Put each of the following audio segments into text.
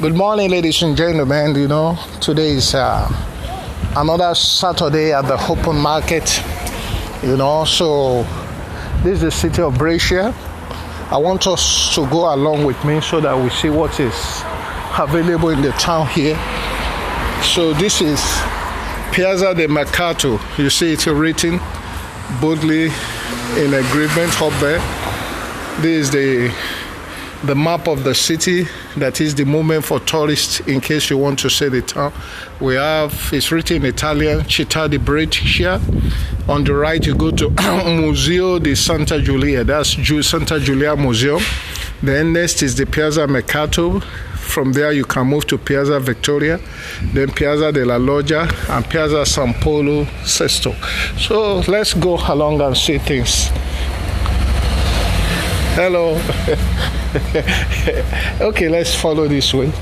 Good morning, ladies and gentlemen. Today is another Saturday at the open market. So this is the city of Brescia. I want us to go along with me so that we see what is available in the town here. So this is Piazza del Mercato. You see it written boldly in agreement up there. This is the map of the city. That is the movement for tourists in case you want to see the town. It's written in Italian, Città di Brescia. On the right, you go to Museo di Santa Giulia. That's Santa Giulia Museum. Then next is the Piazza Mercato. From there, you can move to Piazza Victoria, then Piazza della Loggia, and Piazza San Polo Sesto. So let's go along and see things. Hello. Okay, let's follow this way.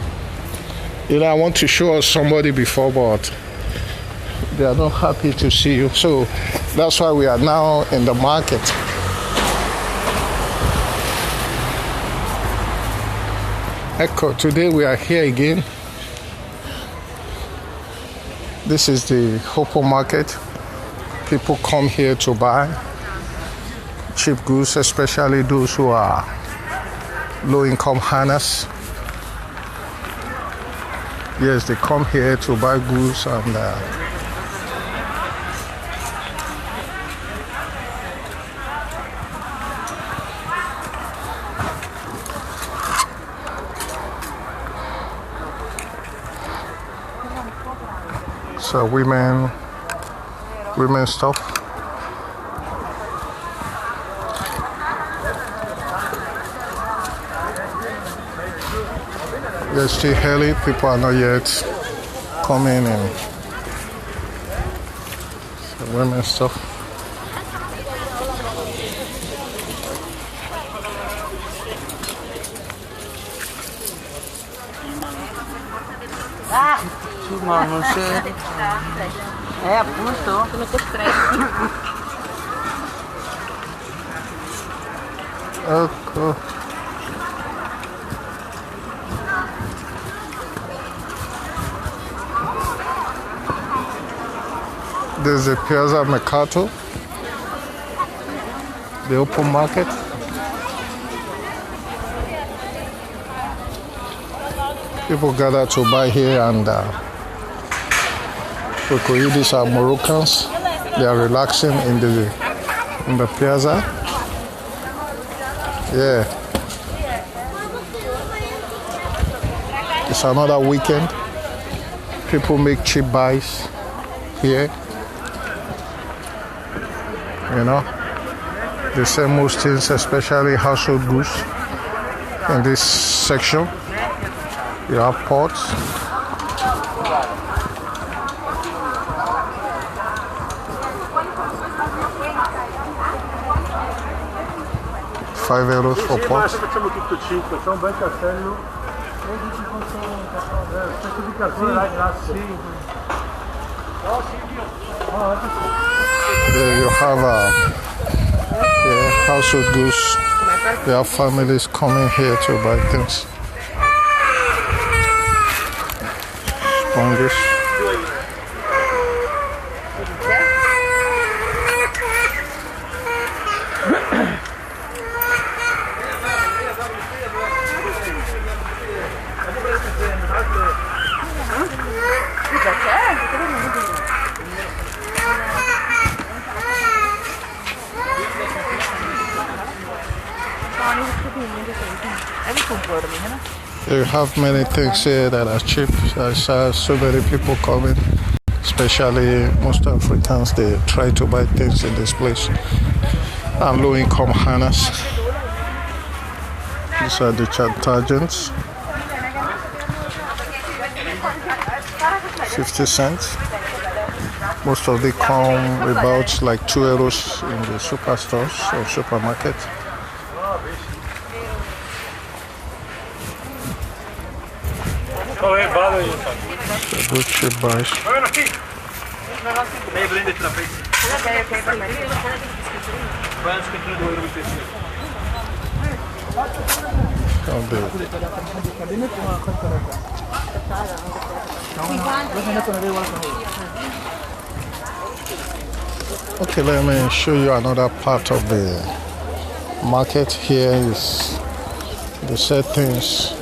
I want to show us somebody before, but they are not happy to see you. So that's why we are now in the market. Echo, today we are here again. This is the open market. People come here to buy cheap goods, especially those who are low-income earners. Yes, they come here to buy goods and so women stuff. It's still early, people are not yet coming in. So women stuff. Ma non c'è. Appunto. Sono costretto. Ecco. There's the Piazza Mercato, the open market. People gather to buy here, and these are Moroccans. They are relaxing in the piazza. Yeah. It's another weekend. People make cheap buys here. They sell most things, especially household goods, in this section. You have pots. €5 for pots. There you have household goods. There are families coming here to buy things. Sponges. You have many things here that are cheap. I saw so many people coming, especially most Africans. They try to buy things in this place. And low-income earners. These are the detergents. 50 cents. Most of them come about like €2 in the superstores or supermarket. Good cheap buys. Vai anche of the. Okay, let me show you another part of the market. Here is the set things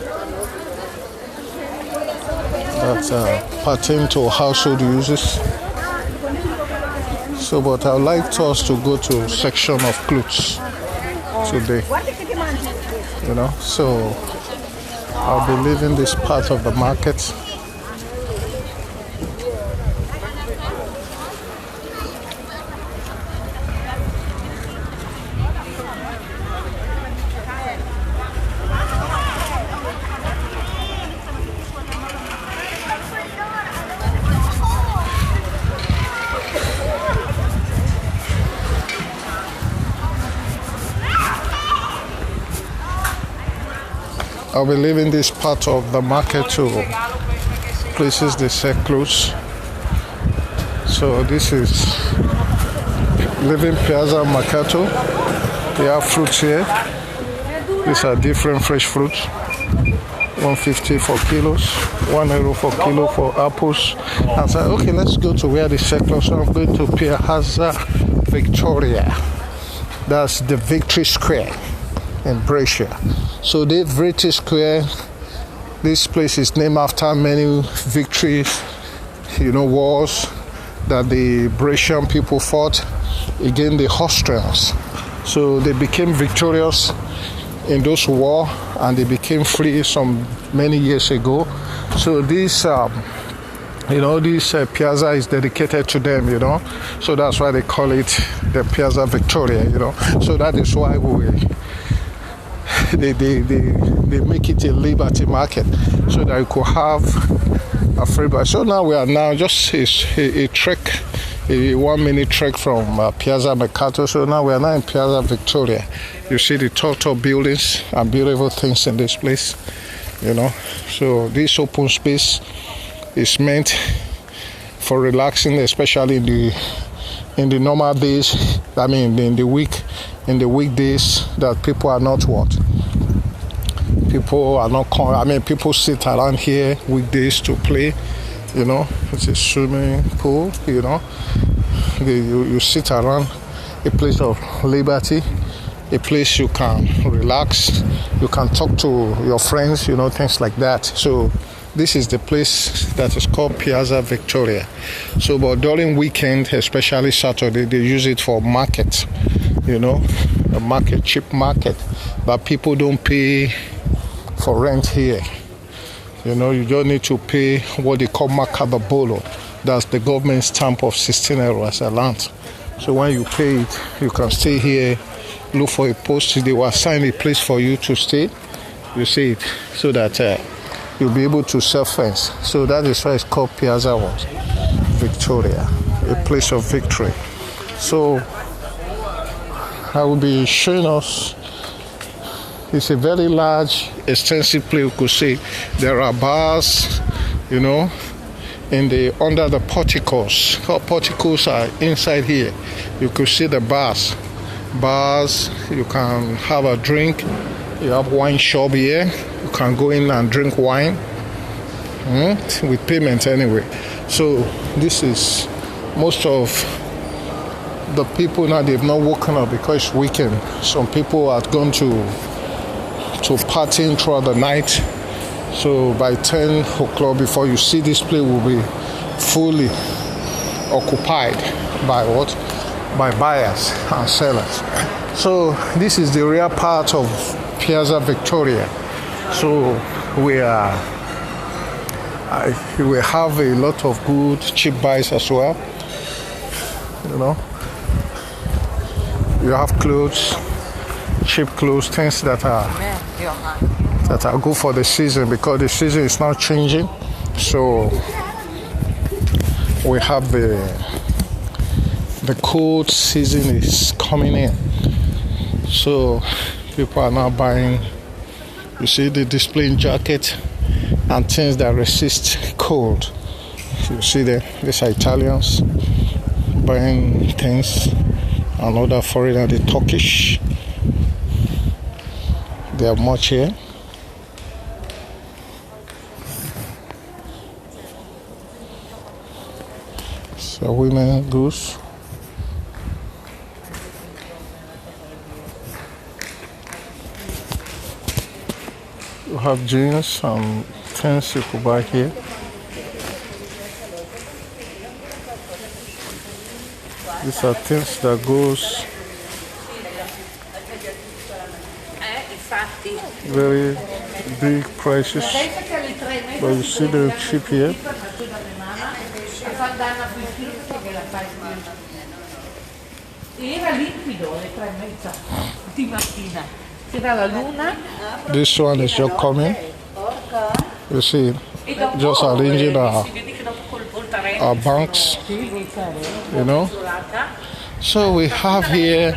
that pertain to household uses. So, but I'd like us to go to section of clothes today. You know, so I'll be leaving this part of the market. I'll be leaving this part of the market to places they sell clothes. So this is Living Piazza Mercato. They have fruits here. These are different fresh fruits. 150 for kilos, €1 for kilo for apples. I said, okay, let's go to where they sell clothes. So I'm going to Piazza Victoria. That's the Victory Square in Brescia. So the Victory Square, this place is named after many victories, wars that the Brescian people fought against the Austrians. So they became victorious in those wars and they became free some many years ago. So this piazza is dedicated to them, So that's why they call it the Piazza Victoria, So that is why they make it a liberty market so that you could have a free buy. So now we are just a trek, a 1 minute trek from Piazza Mercato. So now we are now in Piazza Victoria. You see the tall buildings and beautiful things in this place, So this open space is meant for relaxing, especially in the normal days. I mean, in the weekdays that people are not what. People are not. People sit around here weekdays to play. It's a swimming pool. You sit around a place of liberty, a place you can relax. You can talk to your friends. Things like that. So this is the place that is called Piazza Victoria. So, but during weekend, especially Saturday, they use it for market. A market, cheap market, but people don't pay for rent here. You don't need to pay what they call Macababolo. That's the government stamp of €16 as a land. So when you pay it, you can stay here, look for a post. They will assign a place for you to stay. You see it, so that you'll be able to self-fence. So that is why it's called Piazza Victoria, a place of victory. So I will be showing us. It's a very large, extensive place. You could see there are bars, under the porticos. Porticos are inside here. You could see the bars. You can have a drink. You have wine shop here. You can go in and drink wine with payment anyway. So this is most of the people now. They've not woken up because it's weekend. Some people have gone to partying throughout the night. So by 10 o'clock, before you see this place will be fully occupied by what? By buyers and sellers. So this is the rear part of Piazza Victoria. So we have a lot of good cheap buys as well. You have clothes, cheap clothes, things that are good for the season, because the season is now changing. So we have the cold season is coming in. So people are now buying. You see the displaying jacket and things that resist cold. You see these are Italians buying things. Another foreigner, the Turkish. They have much here. It's a women goose. You have jeans and things you could buy here. These are things that goes very big prices, but you see they're cheap here. This one is just coming. You see, just arranging our banks, you know. So we have here,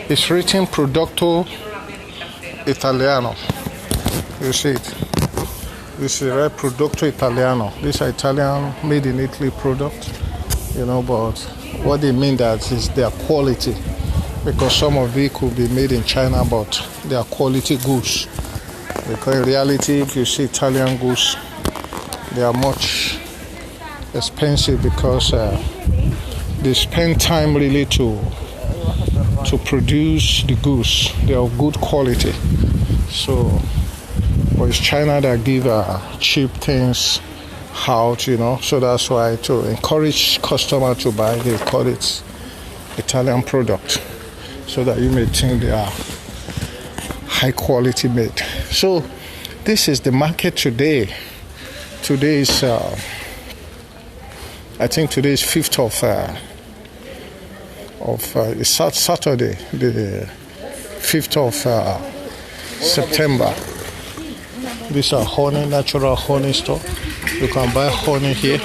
it's written Prodotto Italiano. You see it. This is right, Prodotto Italiano. These are Italian, made in Italy product, you know, but what they mean that is their quality, because some of it could be made in China, but they are quality goods. Because in reality, if you see Italian goods, they are much expensive because they spend time really to produce the goods. They are of good quality. So, but it's China that give cheap things out, you know. So that's why to encourage customer to buy, they call it Italian product, so that you may think they are high quality made. So this is the market today. Today is I think today is 5th of Saturday, the 5th of September. These are honey, natural honey store. You can buy honey here,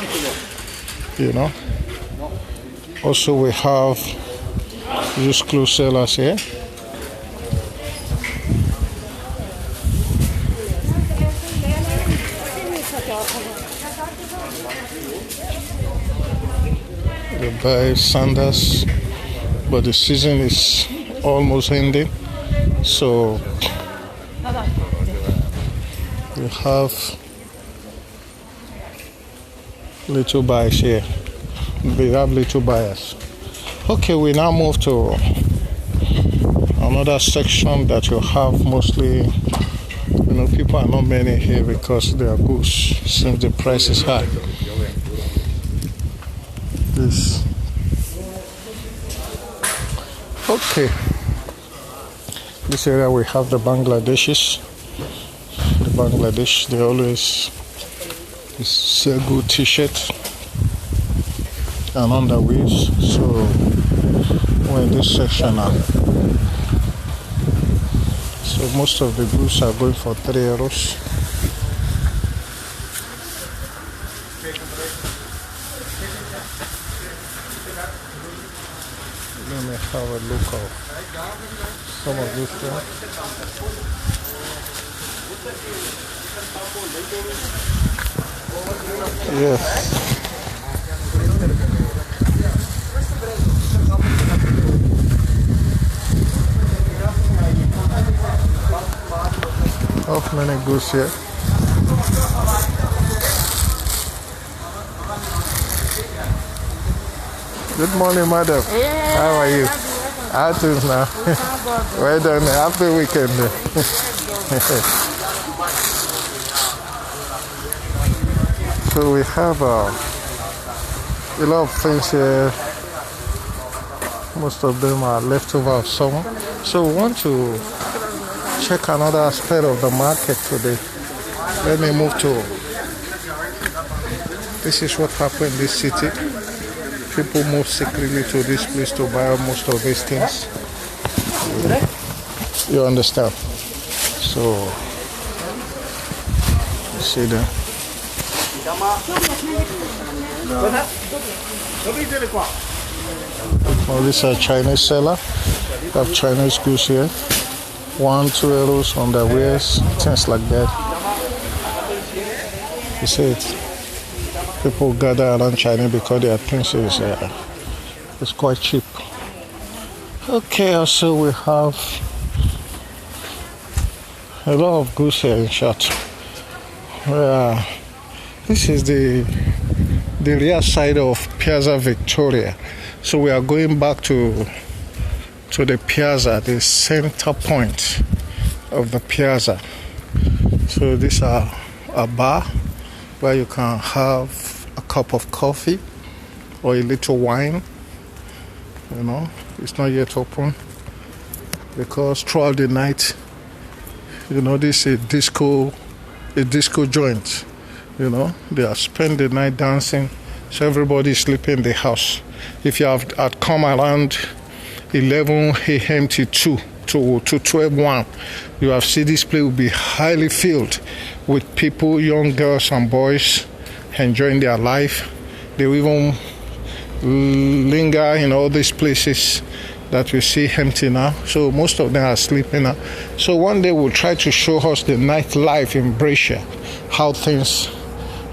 you know. Also we have used clothes sellers here. They buy sandals, but the season is almost ending, so we have little buyers here. We have little buyers. Okay, we now move to another section that you have mostly, you know, people are not many here because they are goods since the price is high. This. Okay. This area we have the Bangladeshis. The Bangladesh, they always sell good t-shirt and underwears. So we're in this section now. So most of the goods are going for €3. Let me have a look at some of these things. Yes. How many goods here? Good morning, madam. Yeah. How are you? How things now? Well done. Happy weekend. So we have a lot of things here. Most of them are leftover of summer. So we want to check another aspect of the market today. Let me move to. This is what happened in this city. People move secretly to this place to buy most of these things. You understand? So, you see there. Oh, this is a Chinese seller. We have Chinese goods here. €1, €2 underwears, things like that. You see it. People gather around China because their things is quite cheap. Okay, also we have a lot of goods here in short. This is the the rear side of Piazza Victoria. So we are going back to the piazza, the center point of the piazza. So these are a bar where you can have a cup of coffee or a little wine. It's not yet open because throughout the night, this is a disco joint. They have spent the night dancing, so everybody is sleeping in the house. If you had come around 11 a.m. to 12:01, you have seen this place will be highly filled with people, young girls and boys enjoying their life. They will even linger in all these places that we see empty now. So most of them are sleeping now. So one day we'll try to show us the nightlife in Brescia, how things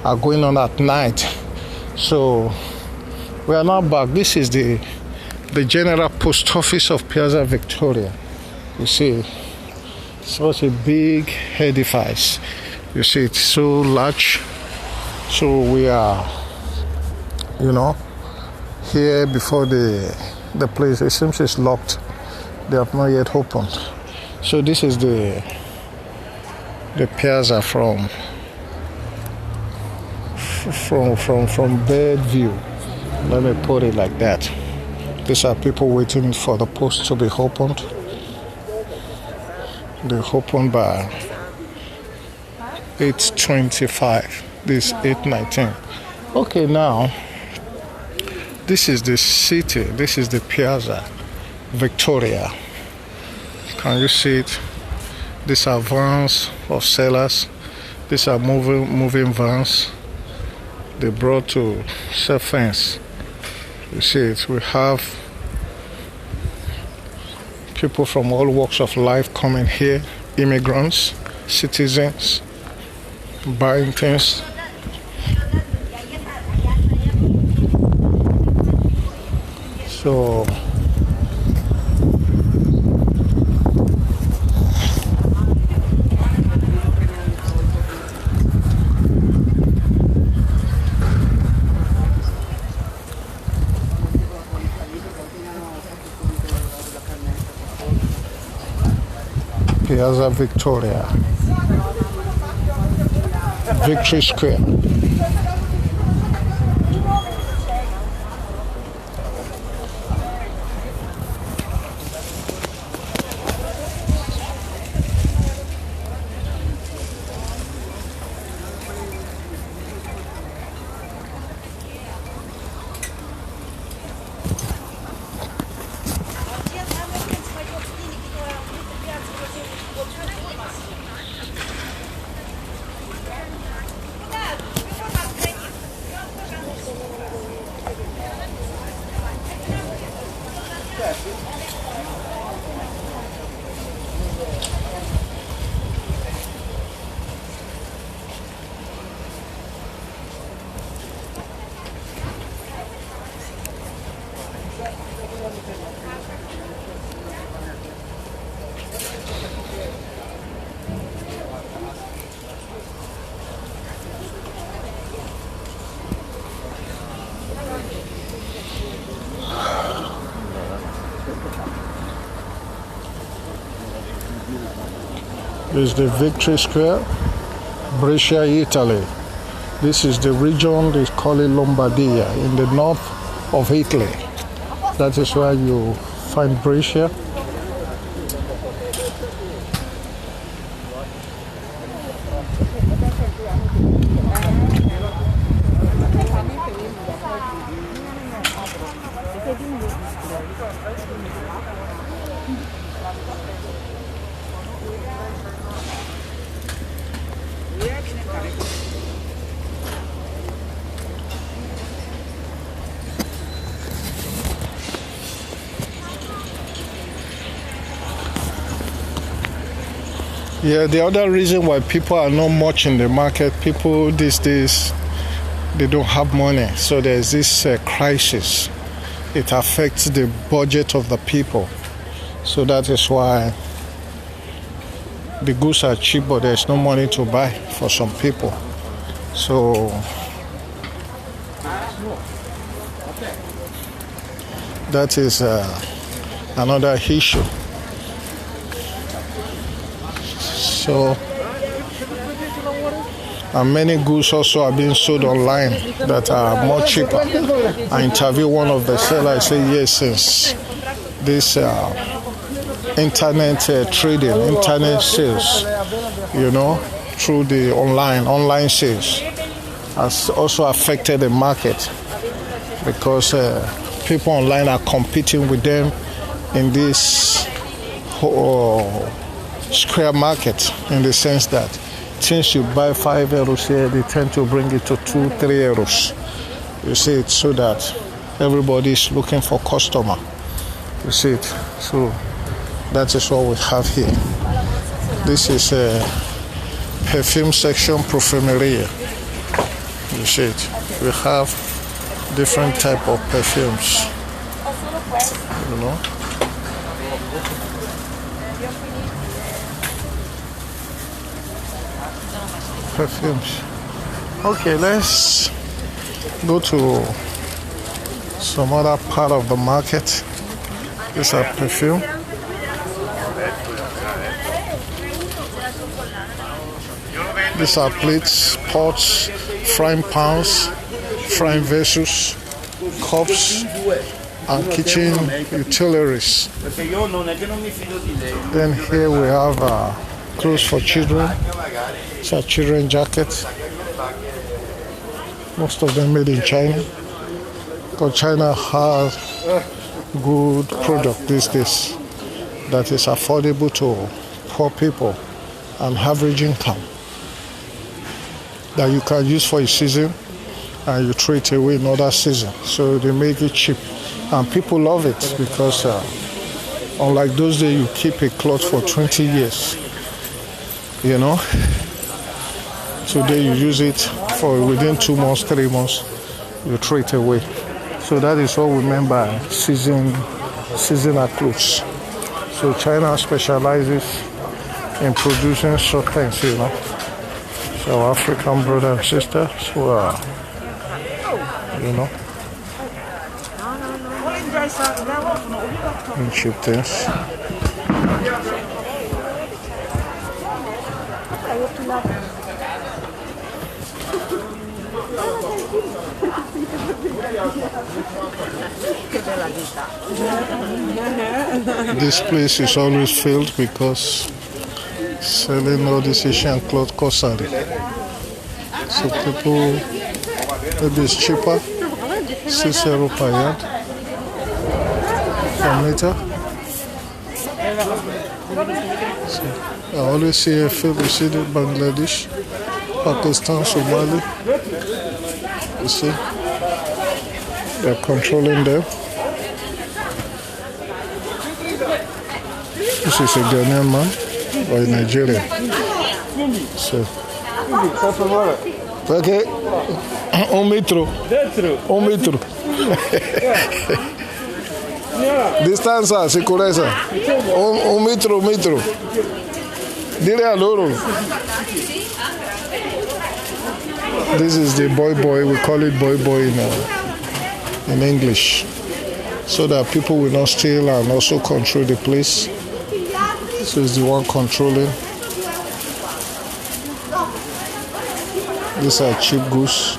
are going on at night. So we are now back. This is the general post office of Piazza Victoria. You see, such a big edifice. You see, it's so large. So we are, here before the place. It seems it's locked. They have not yet opened. So this is the piazza from bird view. Let me put it like that. These are people waiting for the post to be opened. They opened by 8:25. This is 8:19. Okay, now this is the city. This is the Piazza Victoria. Can you see it? These are vans of sellers. These are moving vans. They brought to self-fence. You see it. We have people from all walks of life coming here. Immigrants, citizens, buying things. So Piazza Victoria, Victory Square. This is the Victory Square, Brescia, Italy. This is the region they call it Lombardia, in the north of Italy. That is where you find Brescia. Yeah, the other reason why people are not much in the market, people these days, they don't have money. So there's this crisis. It affects the budget of the people. So that is why the goods are cheap, but there's no money to buy for some people. So That is another issue. So, and many goods also are being sold online that are more cheaper. I interviewed one of the sellers. I say yes, since this internet trading, internet sales, through the online sales has also affected the market because people online are competing with them in this square market, in the sense that since you buy €5 here, they tend to bring it to €2-3. You see it, so that everybody is looking for customer. You see it, so that is what we have here. This is a perfume section, perfumery. You see it. We have different type of perfumes. Perfumes. Okay, let's go to some other part of the market. These are perfume. These are plates, pots, frying pans, frying vessels, cups, and kitchen utilities. Then here we have clothes for children. It's a children jacket. Most of them made in China, because China has good product these days that is affordable to poor people and average income, that you can use for a season and you throw it away in another season. So they make it cheap, and people love it because unlike those days, you keep a cloth for 20 years. Today you use it for within 2 months, 3 months, you throw it away. So that is what we mean by seasonal clothes. So China specializes in producing such things, So our African brothers and sisters who are, in cheap things. This place is always filled because selling all this Asian cloth costs. So people, maybe it's cheaper, €6 per yard, per meter. So I always see a field, you see the Bangladesh, Pakistan, Somali. You see, they're controlling them. This is a Ghanaian man or a Nigerian. So, okay, un metro. Distanza, sicurezza. Un metro. Dile a loro. This is the boy. We call it boy in English, so that people will not steal and also control the place. This is the one controlling. These are cheap goods.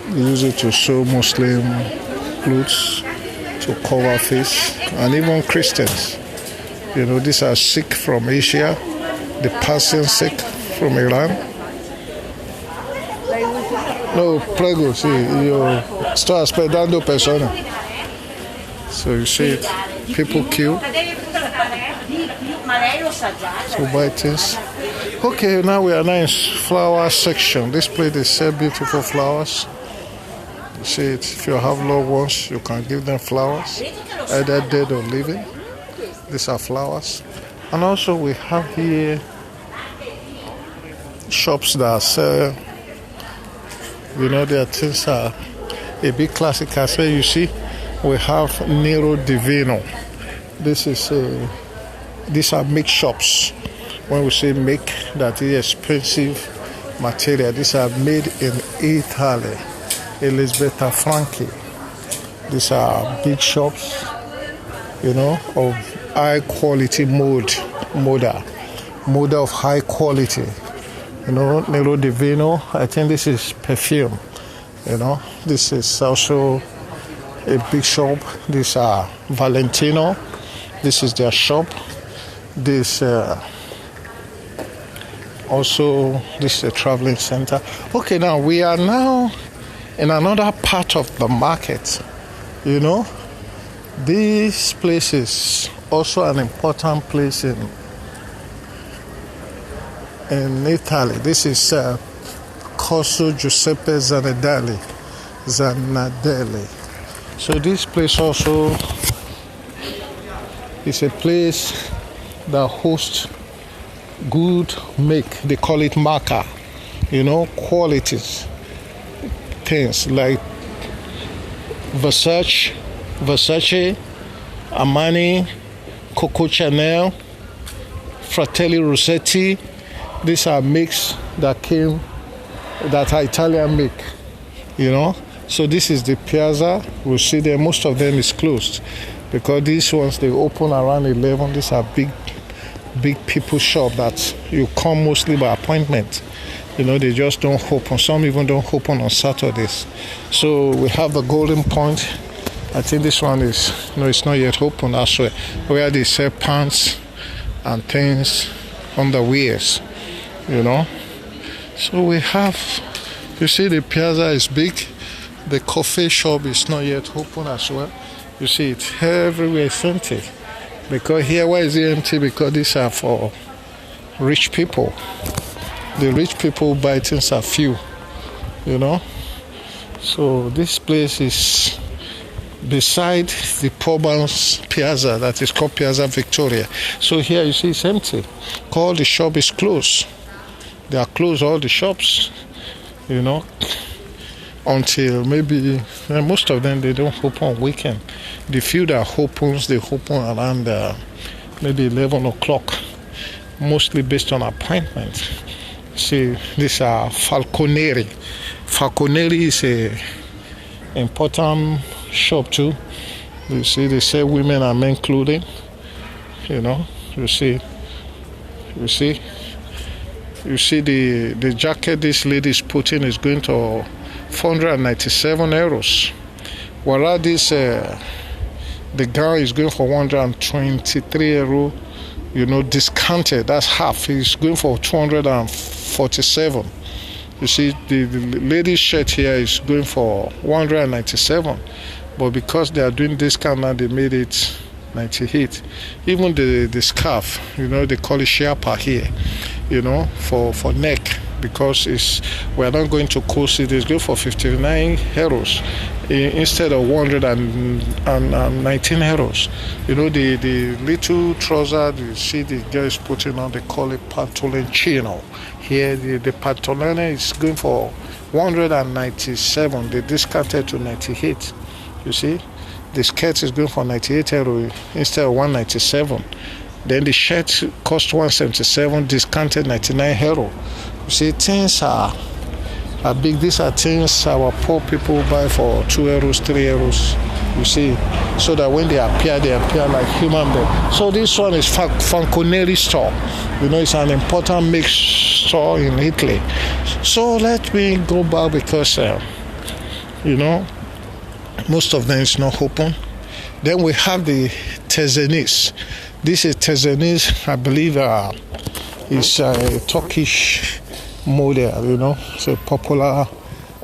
They use it to sew Muslim clothes, to cover face, and even Christians. These are Sikh from Asia, the Persian Sikh from Iran. No, prego, sì, io sto aspettando persone. So you see it, people queue to buy things. Okay, now we are now in flower section. This place is so beautiful flowers. You see it, if you have loved ones, you can give them flowers, either dead or living. These are flowers. And also we have here shops that sell, their things are a bit classic. As well, you see, we have Nero Divino. These are make shops. When we say make, that is expensive material. These are made in Italy. Elizabeth Frankie. These are big shops, of high quality moda of high quality. Nero Divino. I think this is perfume. This is also a big shop. These are Valentino. This is their shop. This is a traveling center. Okay, now we are now in another part of the market. This place is also an important place in Italy. This is Corso Giuseppe Zanadelli. So this place also is a place that hosts good make. They call it marca. Qualities. Things like Versace, Armani, Coco Chanel, Fratelli Rossetti. These are makes that are Italian make, So this is the piazza. We'll see there. Most of them is closed because these ones, they open around 11. These are big people shop that you come mostly by appointment. They just don't open. Some even don't open on Saturdays. So we have the Golden Point. I think this one is, it's not yet open as well, where they sell pants and things, underwears, So we have, you see the piazza is big. The coffee shop is not yet open as well. You see it's everywhere it's empty. Because here, why is it empty? Because these are for rich people. The rich people buy things are few, So this place is beside the Pobans Piazza that is called Piazza Victoria. So here you see it's empty. All the shop is closed. They are closed, all the shops, until maybe most of them they don't open on weekend. The few that opens, they open around maybe 11 o'clock, mostly based on appointment. See, these are Falconeri. Falconeri is a important shop too. You see, they sell women and men clothing. You see the jacket this lady is putting is going to 497 euros. Whereas this the gown is going for 123 euro. Discounted. That's half. It's going for 247. You see, the lady's shirt here is going for 197, but because they are doing discount now, they made it 98. Even the scarf, they call it sherpa here, for neck, because we are not going to cost it. It's going for 59 euros instead of 119 euros. The little trouser you see the girl is putting on, they call it pantaloncino. Here the pantolone is going for 197. They discounted to 98. You see, the skirt is going for 98 euro instead of 197. Then the shirt cost 177, discounted 99 euro. You see, things are big. These are things our poor people buy for 2 euros, 3 euros. You see, so that when they appear like human beings. So this one is Falconeri store. It's an important mix store in Italy. So let me go back because, most of them is not open. Then we have the Tezenis. This is Tezenis, I believe, is a Turkish model, it's a popular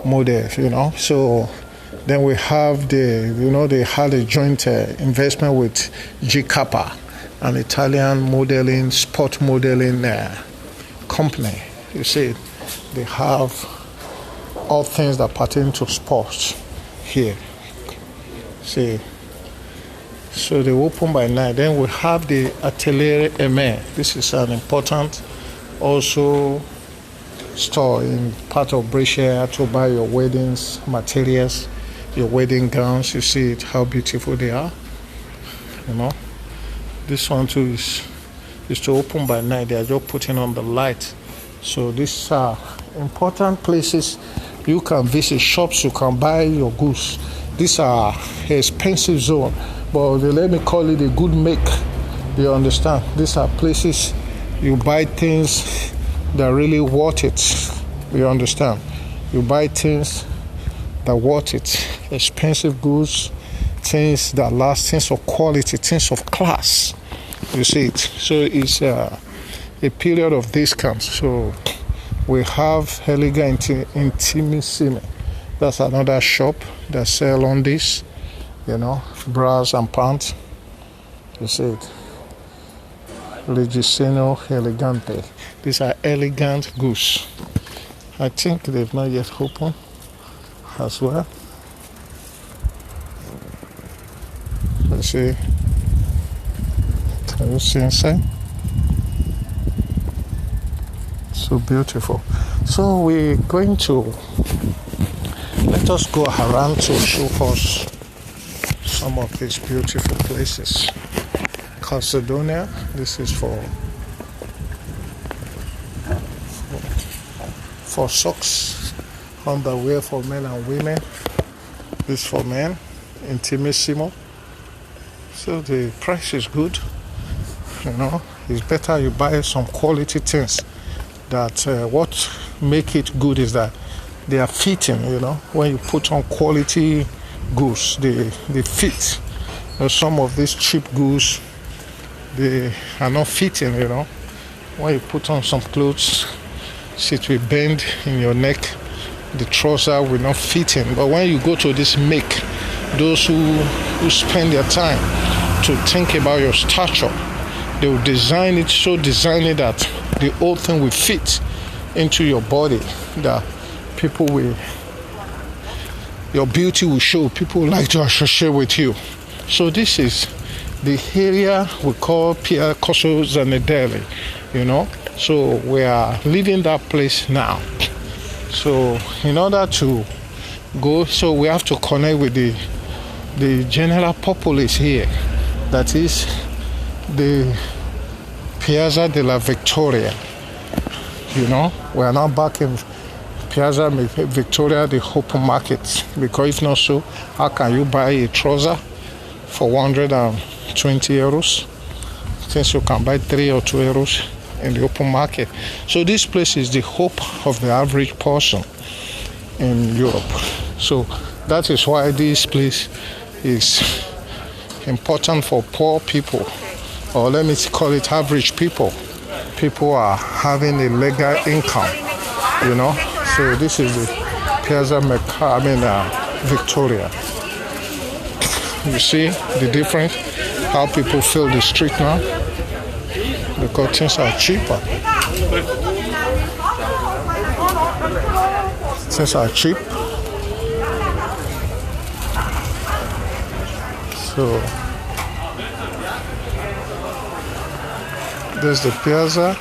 model, So then we have they had a joint investment with G Kappa, an Italian sport modeling company. You see, they have all things that pertain to sports here. See, so they open by 9. Then we have the Atelier Aimé. This is an important also store in part of Brescia to buy your weddings materials, your wedding gowns. You see it, how beautiful they are. This one too is to open by 9. They are just putting on the light. So these are important places You can visit shops, you can buy your goods. These are expensive zone, but let me call it a good make. You understand? These are places you buy things that are really worth it. You understand? You buy things that worth it. Expensive goods, things that last, things of quality, things of class. You see it? So it's a period of discounts. So we have Elegant Intimissimi. That's another shop that sell on this, bras and pants. You see it? Reggiseno Elegante. These are elegant goods. I think they've not yet opened as well. Let's see. Can you see inside? So beautiful. So we're going to let us go around to show us some of these beautiful places. Calcedonia, this is for socks, underwear for men and women. This for men, Intimissimo. So the price is good. It's better you buy some quality things. That what make it good is that they are fitting. When you put on quality goods, they fit. Some of these cheap goods, they are not fitting. When you put on some clothes, it will bend in your neck. The trouser will not fit in. But when you go to this make, those who spend their time to think about your stature, they will design it that the whole thing will fit into your body, that your beauty will show. People will like to associate with you. So this is the area we call Pia Corso Zanedeli, So we are leaving that place now. So in order to go, so we have to connect with the general populace here. That is the Piazza della Victoria. We are now back in Piazza Victoria, the open market. Because if not so, how can you buy a trouser for 120 euros? Since you can buy 3 or 2 euros in the open market. So this place is the hope of the average person in Europe. So that is why this place is important for poor people, or let me call it average people. People are having a legal income, So this is the Piazza Victoria. You see the difference, how people feel the street now, because things are cheaper. Things are cheap. So there's the piazza.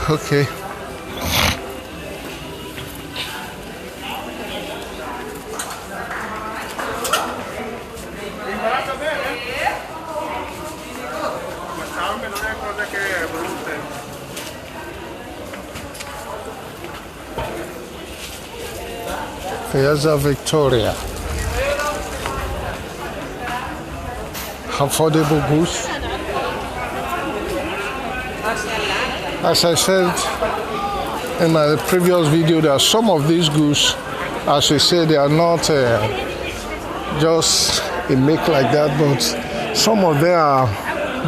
Okay. Piazza Victoria. Affordable goods. As I said in my previous video, there are some of these goods, as we say, they are not just a make like that, but some of them are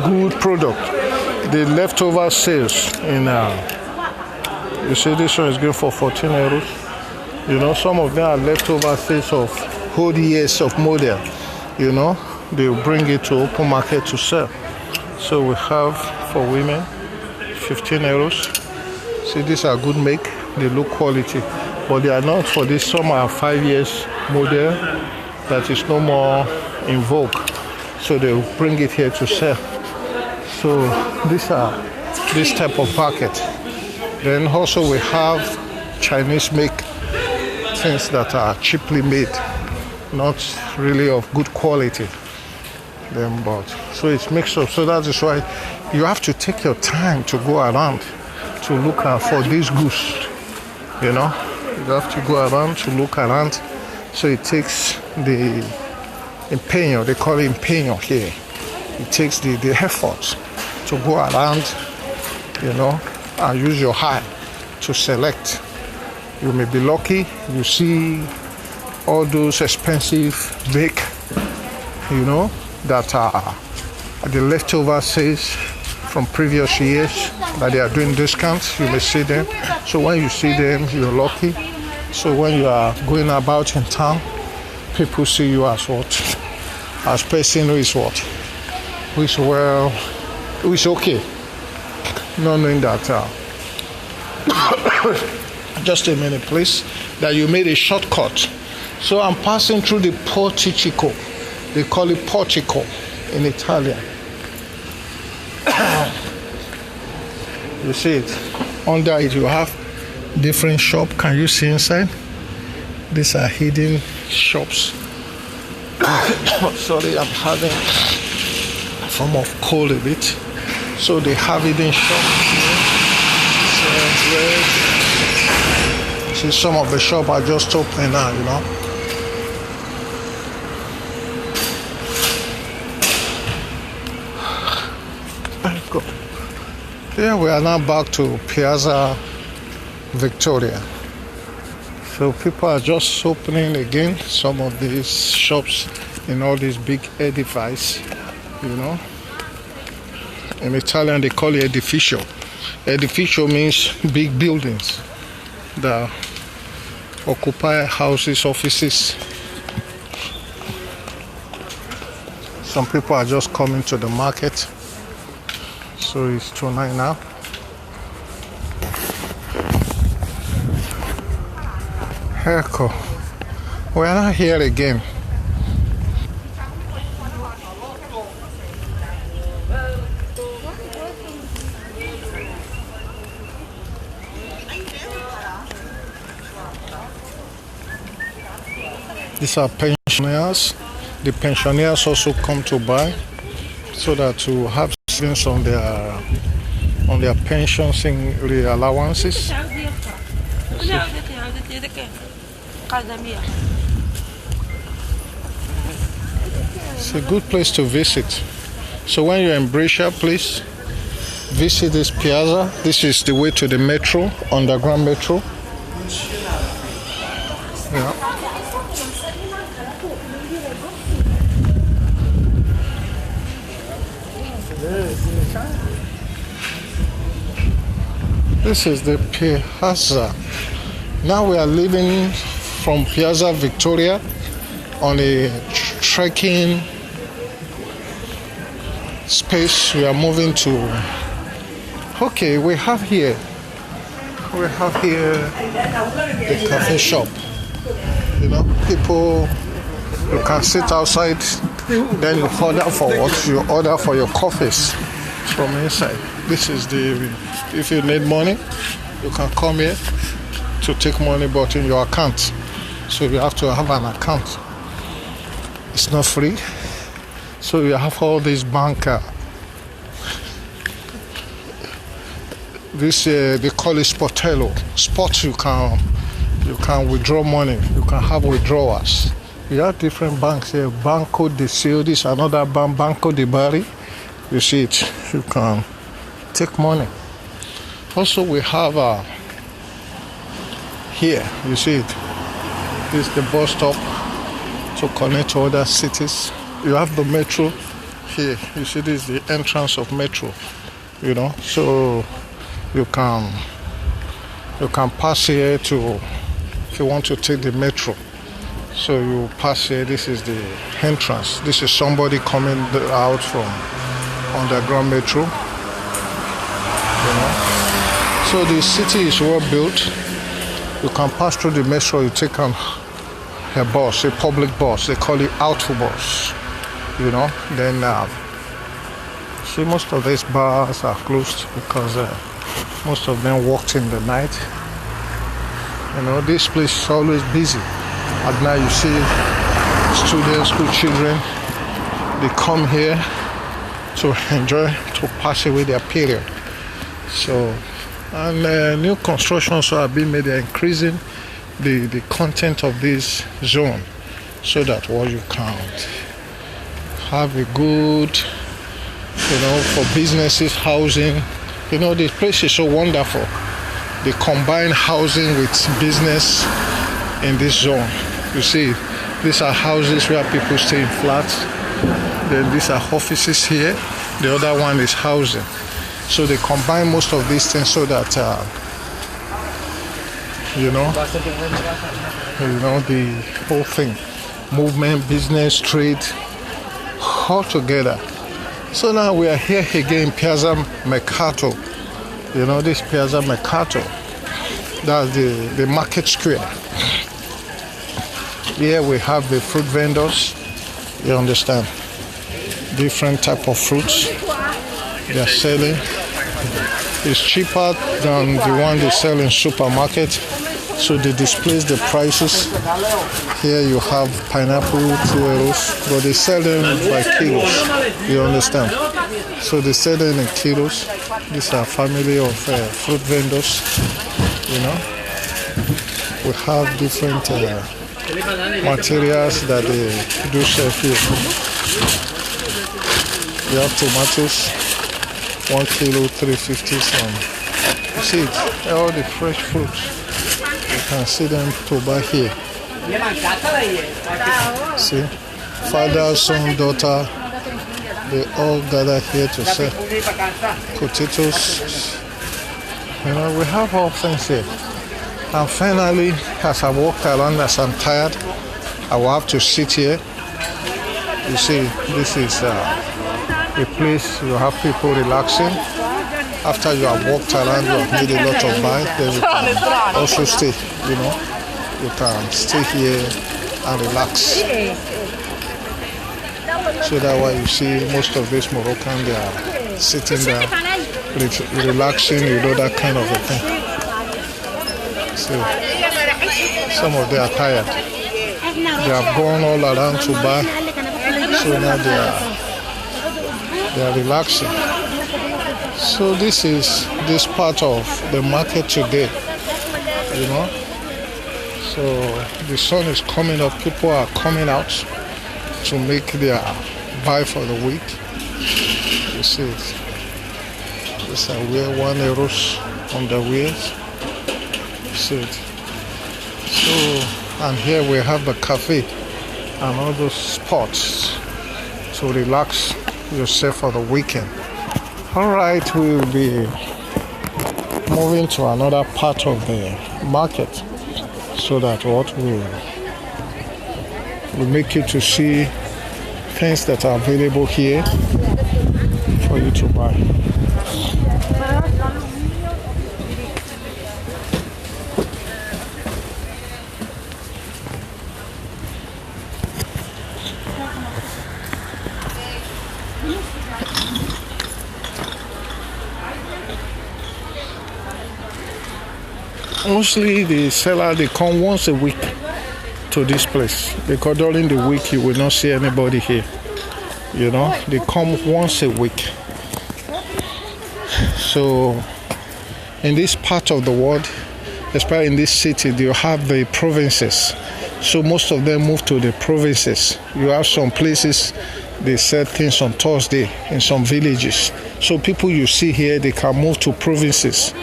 good product. The leftover sales in you see this one is good for 14 euros. Some of them are leftover sales of whole years of model. They bring it to open market to sell. So we have for women 15 euros, See, these are good make, they look quality, but they are not for this. Some are 5 years model that is no more in vogue, so they will bring it here to sell. So these are this type of bucket. Then also we have Chinese make things that are cheaply made, not really of good quality. Then but so it's mixed up. So that is why you have to take your time to go around to look out for these goods. You know, you have to go around to look around. So it takes the empeño, they call it empeño here. It takes the effort to go around, you know, and use your eye to select. You may be lucky, you see all those expensive bake, you know, that are the leftover sales from previous years that they are doing discounts. You may see them. So when you see them, you're lucky. So when you are going about in town, people see you as what? As person who is what? Who is well, who is okay. Not knowing that, just a minute please, that you made a shortcut. So I'm passing through the portico. They call it portico in Italian. You see it. Under it you have different shop. Can you see inside? These are hidden shops. Sorry, I'm having a form of cold a bit. So they have hidden shops here. See, some of the shop are just open now, you know. Good. Yeah, we are now back to Piazza Victoria. So people are just opening again some of these shops in all these big edifices, you know. In Italian they call it edificio. Edificio means big buildings that occupy houses, offices. Some people are just coming to the market. So it's tonight now. Ecco, we are not here again. These are pensioners. The pensioners also come to buy so that to have savings on their pensions and the allowances. It's a good place to visit. So when you're in Brescia, please visit this piazza. This is the way to the metro, underground metro. Yeah. This is the piazza. Now we are leaving from Piazza Victoria on a trekking space. We are moving to, okay, we have here the cafe shop. You know, people, you can sit outside, then you order for what? You order for your coffees from inside. This is if you need money, you can come here to take money, but in your account. So you have to have an account. It's not free. So you have all these banker. This they call it sportello. Spot you can withdraw money. You can have withdrawals. We have different banks here. Banco de Sio, this another bank, Banco de Bari. You see it. You can take money. Also, we have here. You see it. This is the bus stop to connect to other cities. You have the metro here. You see, this is the entrance of metro. You know, so you can pass here to, if you want to take the metro. So you pass here. This is the entrance. This is somebody coming out from underground metro. You know, So the city is well built. You can pass through the metro, you take a bus, a public bus. They call it auto bus. Then see, most of these bars are closed because most of them worked in the night. This place is always busy. At night you see students, school children, they come here to enjoy, to pass away their period. So, and new constructions are being made. They're increasing the content of this zone so that what you can have a good, for businesses, housing. The place is so wonderful. They combine housing with business in this zone. You see, these are houses where people stay in flats. Then these are offices here. The other one is housing. So they combine most of these things so that the whole thing, movement, business, trade, all together. So now we are here again in Piazza Mercato. This Piazza Mercato, that's the market square. Here we have the fruit vendors. You understand? Different type of fruits they are selling. It's cheaper than the one they sell in supermarket. So they display the prices. Here you have pineapple, 2 euros, but they sell them by kilos. You understand? So they sell them in kilos. These are family of fruit vendors. We have different materials that they do sell here. You have tomatoes, 1 kilo, 350. You see it, all the fresh fruits. You can see them to buy here. See, father, son, daughter, they all gather here to sell potatoes. We have all things here. And finally, as I walk around, as I'm tired, I will have to sit here. You see, this is a place you have people relaxing. After you have walked around, you have made a lot of buy, then you can also stay, You can stay here and relax. So that's why you see most of these Moroccans, they are sitting down, relaxing, that kind of a thing. See, some of them are tired. They have gone all around to buy, so now they are relaxing. So this is this part of the market today, So the sun is coming up. People are coming out to make their buy for the week. You see it. These are wear 1 euros underwears. You see it. So, and here we have the cafe and all those spots to relax yourself for the weekend. Alright, we will be moving to another part of the market so that what will make you to see things that are available here for you to buy. Mostly the seller, they come once a week to this place because during the week you will not see anybody here. They come once a week. So in this part of the world, especially in this city, you have the provinces. So most of them move to the provinces. You have some places they sell things on Thursday in some villages. So people you see here, they can move to provinces.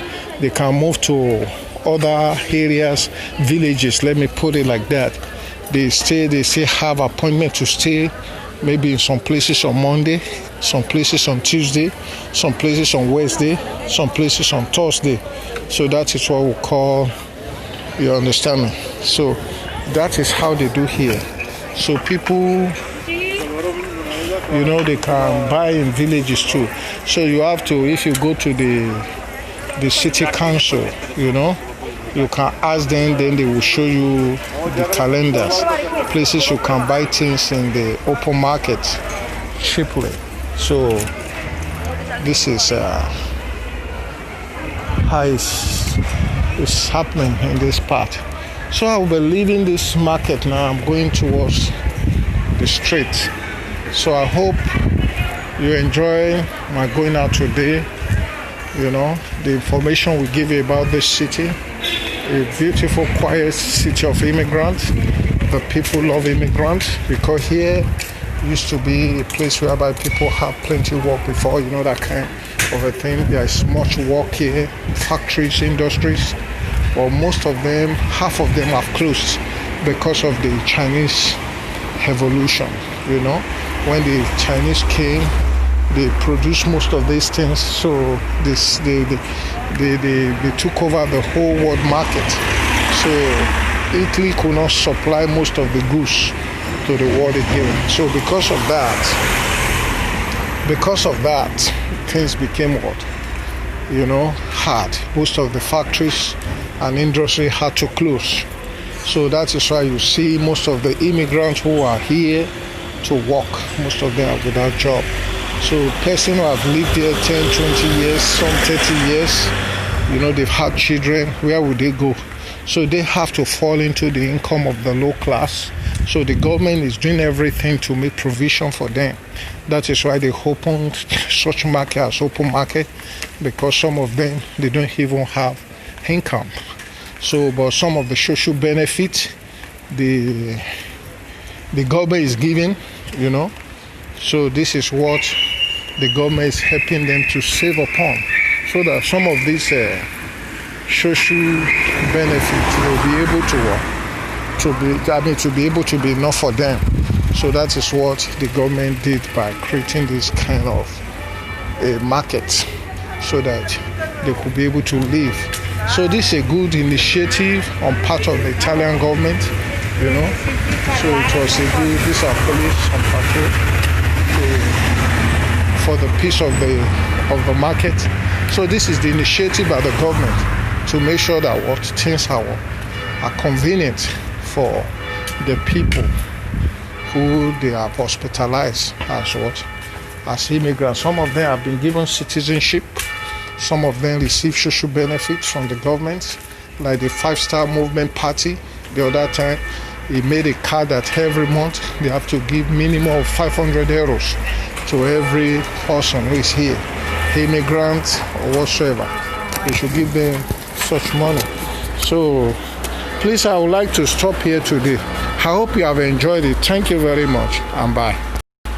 They can move to other areas, villages, let me put it like that. They still have appointment to stay maybe in some places on Monday, some places on Tuesday, some places on Wednesday, some places on Thursday. So that is what we call, you understand me? So that is how they do here. So people, they can buy in villages too. So you have to, if you go to the the city council, you know. You can ask them, then they will show you the calendars, places you can buy things in the open market cheaply. So this is how it's happening in this part. So I will be leaving this market now. I'm going towards the street. So I hope you enjoy my going out today. You know, the information we give you about this city, a beautiful, quiet city of immigrants. The people love immigrants because here used to be a place whereby people have plenty of work before, you know, that kind of a thing. There is much work here, factories, industries, but most of them, half of them have closed because of the Chinese revolution, you know. When the Chinese came, they produced most of these things, so they took over the whole world market. So Italy could not supply most of the goods to the world again. So because of that, things became what? You know, hard. Most of the factories and industry had to close. So that is why you see most of the immigrants who are here to work, most of them are without job. So person who have lived here 10, 20 years, some 30 years, you know, they've had children, where would they go? So they have to fall into the income of the low class. So the government is doing everything to make provision for them. That is why they opened such market as open market, because some of them, they don't even have income. So, but some of the social benefits the government is giving, you know. So this is what the government is helping them to save upon, so that some of these social benefits will be able to be able to be enough for them. So that is what the government did by creating this kind of a market, so that they could be able to live. So this is a good initiative on part of the Italian government, you know. So it was a good, these are police on patrol for the peace of the market. So this is the initiative by the government to make sure that what things are convenient for the people who they have hospitalized as immigrants. Some of them have been given citizenship. Some of them receive social benefits from the government, like the 5-Star Movement Party. The other time, he made a card that every month they have to give minimum of 500 euros to every person who is here, immigrant or whatsoever. They should give them such money. So please, I would like to stop here today. I hope you have enjoyed it. Thank you very much, and bye.